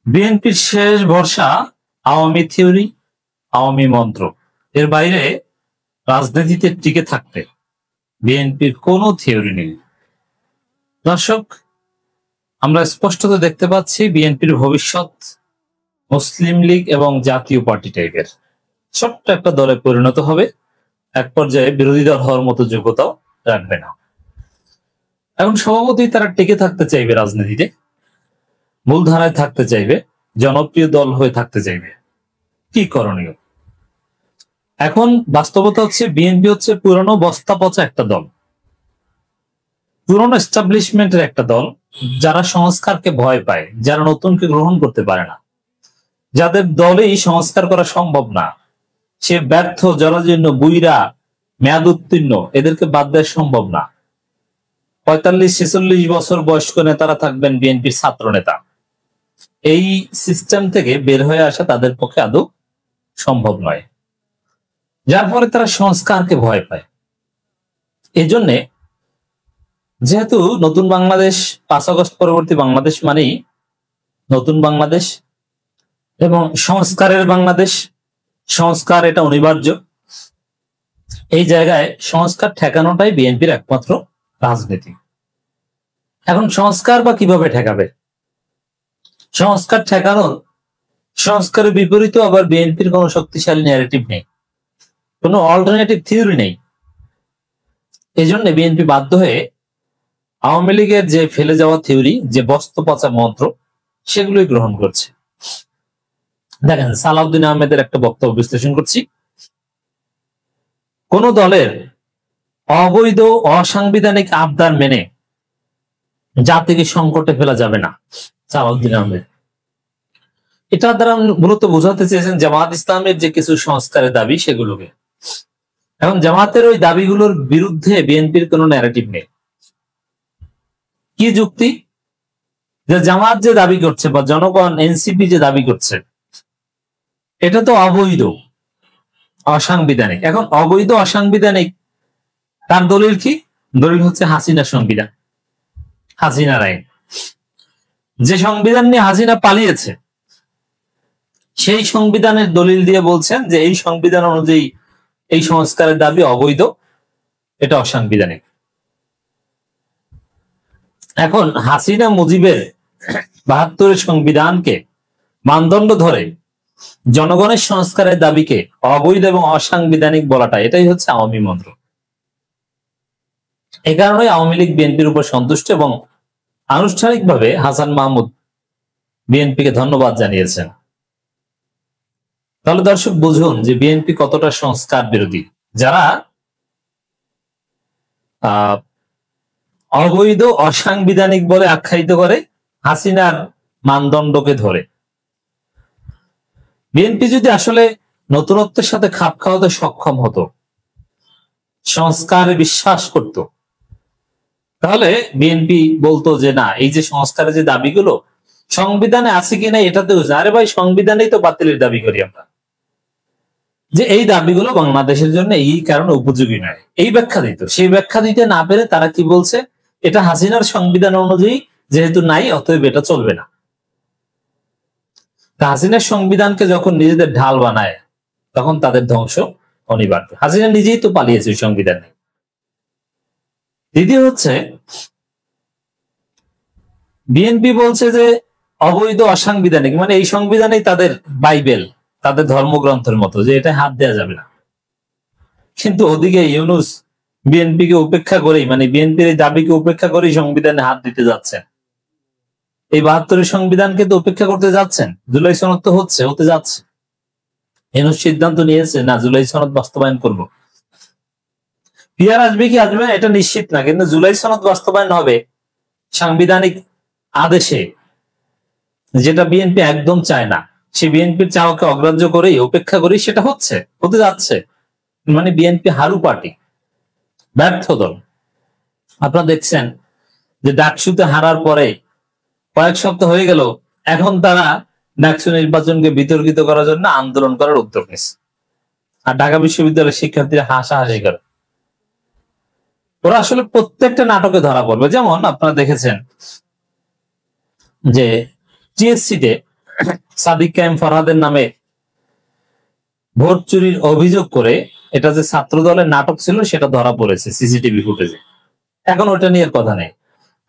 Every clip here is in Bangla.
বিএনপির শেষ ভরসা আওয়ামী থিওরি, আওয়ামী মন্ত্র। এর বাইরে রাজনীতিতে টিকে থাকতে বিএনপির কোনো থিওরি নেই। দর্শক, আমরা স্পষ্টত দেখতে পাচ্ছি বিএনপির ভবিষ্যৎ মুসলিম লীগ এবং জাতীয় পার্টি টাইপের ছোট্ট একটা দলে পরিণত হবে। এক পর্যায়ে বিরোধী দল হওয়ার মতো যোগ্যতাও রাখবে না। এখন স্বভাবতই তারা টিকে থাকতে চাইবে, রাজনীতিতে মূলধারায় থাকতে চাইবে, জনপ্রিয় দল হয়ে থাকতে চাইবে। কি করণীয়? এখন বাস্তবতা হচ্ছে বিএনপি হচ্ছে পুরনো বস্তা পচা একটা দল, পুরনো এস্টাবলিশমেন্টের একটা দল, যারা সংস্কারকে ভয় পায়, যারা নতুনকে গ্রহণ করতে পারে না, যাদের দলেই সংস্কার করা সম্ভব না, সে ব্যর্থ, জরাজীর্ণ, বুইরা, মেয়াদ উত্তীর্ণ, এদেরকে বাদ দেওয়া সম্ভব না। 45-46 বছর বয়স্ক নেতারা থাকবেন বিএনপির ছাত্র নেতা। এই সিস্টেম থেকে বের হয়ে আসা তাদের পক্ষে আদৌ সম্ভব নয়, যার ফলে তারা সংস্কারকে ভয় পায়। এই জন্যে যেহেতু নতুন বাংলাদেশ, 5 আগস্ট পরবর্তী বাংলাদেশ মানেই নতুন বাংলাদেশ এবং সংস্কারের বাংলাদেশ, সংস্কার এটা অনিবার্য। এই জায়গায় সংস্কার ঠেকানোটাই বিএনপির একমাত্র রাজনীতি। এখন সংস্কার বা কিভাবে ঠেকাবে? সংস্কার ঠেকানোর, সংস্কারের বিপরীতে আবার বিএনপির কোনো শক্তিশালী ন্যারেটিভ নেই, কোনো অল্টারনেটিভ থিওরি নেই। এই জন্য বিএনপি বাধ্য হয়ে আওয়ামী লীগের যে ফেলে যাওয়া থিওরি, যে বস্তা পচা মন্ত্র, সেগুলোই গ্রহণ করছে। দেখেন, সালাউদ্দিন আহমেদের একটা বক্তব্য বিশ্লেষণ করছি। কোন দলের অবৈধ অসাংবিধানিক আবদার মেনে জাতিকে সংকটে ফেলা যাবে না, সালাউদ্দিন আহমেদ। এটা দ্বারা মূলত বোঝাতে চেয়েছেন জামাত ইসলামের যে কিছু সংস্কারের দাবি, সেগুলোকে। এখন জামাতের ওই দাবিগুলোর বিরুদ্ধে বিএনপির কোনো ন্যারেটিভ নেই। কি যুক্তি? যে জামাত যে দাবি করছে বা জনগণ, এনসিপি যে দাবি করছে, এটা তো অবৈধ, অসাংবিধানিক। এখন অবৈধ, অসাংবিধানিক, তার দলিল কি? দলিল হচ্ছে হাসিনা সংবিধান, হাসিনার আইন। যে সংবিধান নিয়ে হাসিনা পালিয়েছে, সেই সংবিধানের দলিল দিয়ে বলছেন যে এই সংবিধান অনুযায়ী এই সংস্কারের দাবি অবৈধ, এটা অসাংবিধানিক। এখন হাসিনা মুজিবের 72-এর সংবিধানকে মানদণ্ড ধরে জনগণের সংস্কারের দাবিকে অবৈধ এবং অসাংবিধানিক বলাটা, এটাই হচ্ছে আওয়ামী মন্ত্র। এই কারণে আওয়ামী লীগ বিএনপির উপর সন্তুষ্ট এবং আনুষ্ঠানিকভাবে হাসান মাহমুদ বিএনপিকে ধন্যবাদ জানিয়েছেন। তাহলে দর্শক বুঝুন যে বিএনপি কতটা সংস্কার বিরোধী। যারা অবৈধ, অসাংবিধানিক বলে আখ্যায়িত করে হাসিনার মানদণ্ডকে ধরে। বিএনপি যদি আসলে নতুনত্বের সাথে খাপ খাওয়াতে সক্ষম হতো, সংস্কারে বিশ্বাস করত, তাহলে বিএনপি বলতো যে না, এই যে সংস্কারের যে দাবিগুলো সংবিধানে আছে কিনা এটাতে, আরে ভাই, সংবিধানেই তো বাতিলের দাবি করি আমরা, যে এই দাবিগুলো বাংলাদেশের জন্য এই কারণে উপযোগী নয়, এই ব্যাখ্যা দিত। সেই ব্যাখ্যা দিতে না পেরে তারা কি বলছে? এটা হাসিনার সংবিধান অনুযায়ী যেহেতু নাই, অতএব এটা চলবে না। হাসিনার সংবিধানকে যখন নিজেদের ঢাল বানায়, তখন তাদের ধ্বংস অনিবার্য। হাসিনা নিজেই তো পালিয়েছে ওই সংবিধানে। দ্বিতীয় হচ্ছে, বিএনপি বলছে যে অবৈধ, অসাংবিধানিক, মানে এই সংবিধানেই তাদের বাইবেল, তাদের ধর্মগ্রন্থের মতো, যে এটা হাত দেওয়া যাবে না। কিন্তু ওদিকে ইউনূস বিএনপিকে উপেক্ষা করেই, মানে বিএনপির এই দাবিকে উপেক্ষা করেই সংবিধানে হাত দিতে যাচ্ছেন। এই 72-এর সংবিধানকে তো উপেক্ষা করতে যাচ্ছেন। জুলাই সনদ তো হতে যাচ্ছে। ইউনূস সিদ্ধান্ত নিয়েছে, না, জুলাই সনদ বাস্তবায়ন করব। পিআর আসবে কি আসবে না এটা নিশ্চিত না, কিন্তু জুলাই সনদ বাস্তবায়ন হবে সাংবিধানিক আদেশে, যেটা বিএনপি একদম চায় না। সে বিএনপির চাওয়াকে অগ্রাহ্য করেই, উপেক্ষা করেই সেটা হতে যাচ্ছে। মানে বিএনপি হারু পার্টি, ব্যর্থ দল। আপনারা দেখছেন যে ডাকসুতে হারার পরে কয়েক সপ্তাহ হয়ে গেল, এখন তারা ডাকসু নির্বাচনকে বিতর্কিত করার জন্য আন্দোলন করার উদ্যোগ নিচ্ছে। আর ঢাকা বিশ্ববিদ্যালয়ের শিক্ষার্থীরা হাসাহাসি করে। ওরা আসলে প্রত্যেকটা নাটকে ধরা পড়বে। যেমন আপনারা দেখেছেন যে টিএসসিতে সাদিক কায়েম ফরহাদের নামে ভোট চুরির অভিযোগ করে এটা যে ছাত্র দলের নাটক ছিল সেটা ধরা পড়েছে সিসিটিভি ফুটেজে। এখন ওটা নিয়ে কথা নেই,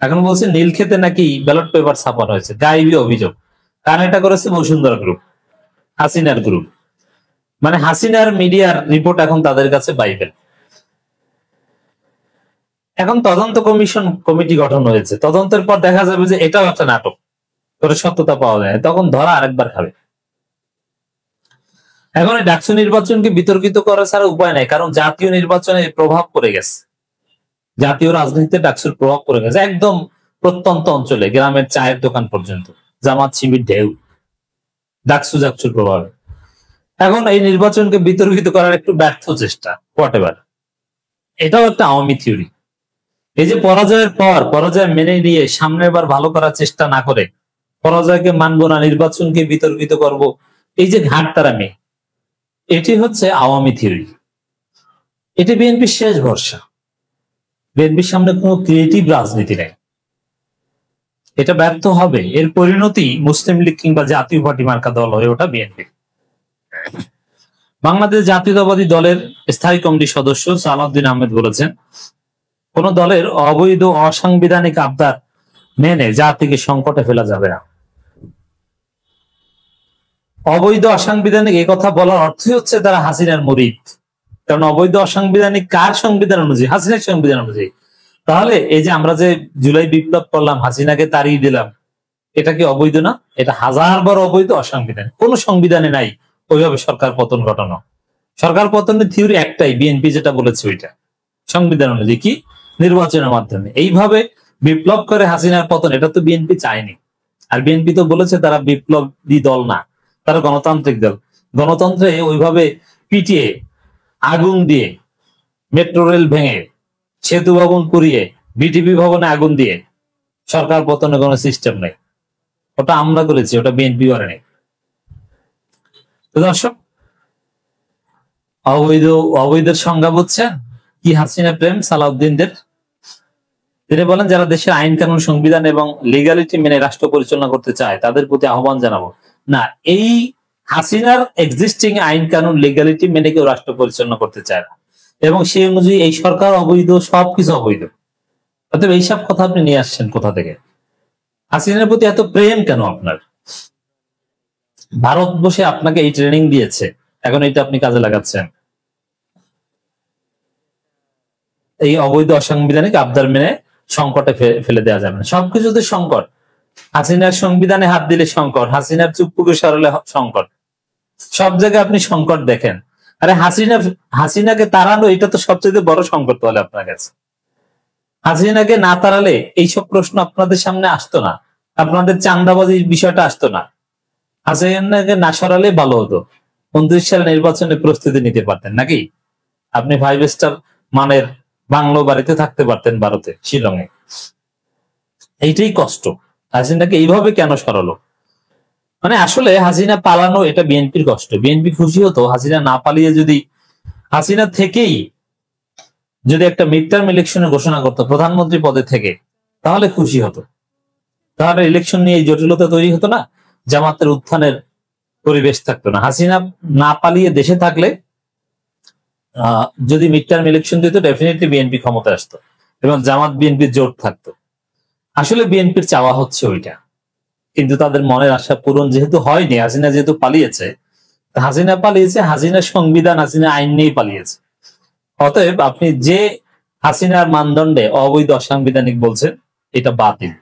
এখন বলছে নীলক্ষেতে নাকি ব্যালট পেপার ছাপানো হয়েছে, গায়েবী অভিযোগ। কারণ এটা করেছে বসুন্ধরা গ্রুপ, হাসিনার গ্রুপ, মানে হাসিনার মিডিয়ার রিপোর্ট এখন তাদের কাছে বাইবেল। এখন তদন্ত কমিটি গঠন হয়েছে, তদন্তের পর দেখা যাবে যে এটাও একটা নাটক, করে সত্যতা পাওয়া যায়, তখন ধরা আরেকবার খাবে। এখন এই ডাকসু নির্বাচনকে বিতর্কিত করা ছাড়া উপায় নাই, কারণ জাতীয় নির্বাচনে প্রভাব পড়ে গেছে, জাতীয় রাজনীতিতে ডাকসুর প্রভাব পড়ে গেছে, একদম প্রত্যন্ত অঞ্চলে গ্রামের চায়ের দোকান পর্যন্ত জামাত শিবির ঢেউ ডাকসুর প্রভাবে। এখন এই নির্বাচনকে বিতর্কিত করার একটু ব্যর্থ চেষ্টা, হোয়াটএভার, এটাও একটা আওয়ামী থিওরি। এই যে পরাজয়ের পর পরাজয় মেনে নিয়ে সামনের বার ভালো করার চেষ্টা না করে পরাজয়কে মানবো না, নির্বাচনকে বিতর্কিত করব, এই যে ঘাটতারামি, এটি হচ্ছে আওয়ামী থিওরি। এটি বিএনপির শেষ ভরসা। বিএনপির সামনে কোনো ক্রিয়েটিভ রাজনীতি নেই, এটা ব্যর্থ হবে, এর পরিণতি মুসলিম লীগ কিংবা জাতীয় পার্টি মার্কা দল হয়ে ওঠা বিএনপি। বাংলাদেশ জাতীয়তাবাদী দলের স্থায়ী কমিটির সদস্য সালাউদ্দিন আহমেদ বলেছেন, কোন দলের অবৈধ অসাংবিধানিক আবদার মেনে জাতিকে সংকটে ফেলা যাবে না। অবৈধ অসাংবিধানিক এই কথা বলার অর্থই হচ্ছে তারা হাসিনার মুরিদ। কারণ অবৈধ অসাংবিধানিক কার সংবিধান অনুযায়ী? হাসিনার সংবিধান অনুযায়ী। তাহলে এই যে আমরা যে জুলাই বিপ্লব করলাম, হাসিনাকে তাড়িয়ে দিলাম, এটা কি অবৈধ না? এটা হাজারবার অবৈধ, অসাংবিধানিক। কোন সংবিধানে নাই ওইভাবে সরকার পতন ঘটানো। সরকার পতনের থিওরি একটাই, বিএনপি যেটা বলেছে ওইটা, সংবিধান অনুযায়ী কি? নির্বাচনের মাধ্যমে। এইভাবে বিপ্লব করে হাসিনার পতন, এটা তো বিএনপি চায়নি। আর বিএনপি তো বলেছে তারা বিপ্লবী দল না, তারা গণতান্ত্রিক দল। গণতন্ত্রে ওইভাবে পিটিয়ে, আগুন দিয়ে, মেট্রো রেল ভেঙে, সেতু ভবন পুড়িয়ে, বিটিপি ভবনে আগুন দিয়ে সরকার পতনের কোনো সিস্টেম নেই। ওটা আমরা করেছি, ওটা বিএনপি করেনি। তো দর্শক, অবৈধের সংজ্ঞা বুঝছেন কি? হাসিনা প্রেম সালাউদ্দিনদের। তিনি বলেন, যারা দেশের আইন কানুন, সংবিধান এবং লিগালিটি মেনে রাষ্ট্র পরিচালনা করতে চায় তাদের প্রতি আহ্বান জানাবো। না, এই হাসিনার এক্সিস্টিং আইন কানুন, লিগালিটি মেনে কেউ রাষ্ট্র পরিচালনা করতে চায় না, এবং সেই অনুযায়ী এই সরকার অবৈধ, সবকিছু অবৈধ। অতএব এইসব কথা আপনি নিয়ে আসছেন কোথা থেকে? হাসিনার প্রতি এত প্রেম কেন আপনার? ভারত বসে আপনাকে এই ট্রেনিং দিয়েছে, এখন এটা আপনি কাজে লাগাচ্ছেন। এই অবৈধ অসাংবিধানিক আবদার মেনে সংকটে ফেলে দেওয়া যাবে না। সবকিছুতে সংকট। হাসিনার সংবিধানে হাত দিলে সংকট, হাসিনার চুপ্পুকে সরালে সংকট, সব জায়গায় আপনি সংকট দেখেন। আরে হাসিনাকে তাড়ানো, এটা তো সবচেয়ে বড় সংকট তাহলে আপনার কাছে। হাসিনাকে না তাড়ালে এইসব প্রশ্ন আপনাদের সামনে আসতো না, আপনাদের চাঁদাবাজির বিষয়টা আসতো না। হাসিনাকে না সরালে ভালো হতো, 29 সালে নির্বাচনে প্রস্তুতি নিতে পারতেন নাকি? আপনি 5 স্টার মানের বাংলো বাড়িতে থাকতে পারতেন ভারতে, শিলংয়ে। এইটাই কষ্ট। হাসিনাকে এইভাবে কেন সরালো? মানে আসলে হাসিনা পালানো, এটা বিএনপির কষ্ট। বিএনপি খুশি হতো হাসিনা না পালিয়ে যদি হাসিনা থেকেই যদি একটা মিড টার্ম ইলেকশনের ঘোষণা করতো প্রধানমন্ত্রী পদে থেকে, তাহলে খুশি হতো। তাহলে ইলেকশন নিয়ে এই জটিলতা তৈরি হতো না, জামাতের উত্থানের পরিবেশ থাকতো না। হাসিনা না পালিয়ে দেশে থাকলে যদি মিড টার্ম ইলেকশন দিত, ডেফিনেটলি বিএনপি ক্ষমতা আসতো এবং জামাত বিএনপির জোট থাকতো। আসলে বিএনপির চাওয়া হচ্ছে ওইটা, কিন্তু তাদের মনের আশা পূরণ যেহেতু হয়নি, হাসিনা যেহেতু পালিয়েছে, হাসিনার সংবিধান, হাসিনা আইন নিয়েই পালিয়েছে। অতএব আপনি যে হাসিনার মানদণ্ডে অবৈধ অসাংবিধানিক বলছেন, এটা বাতিল।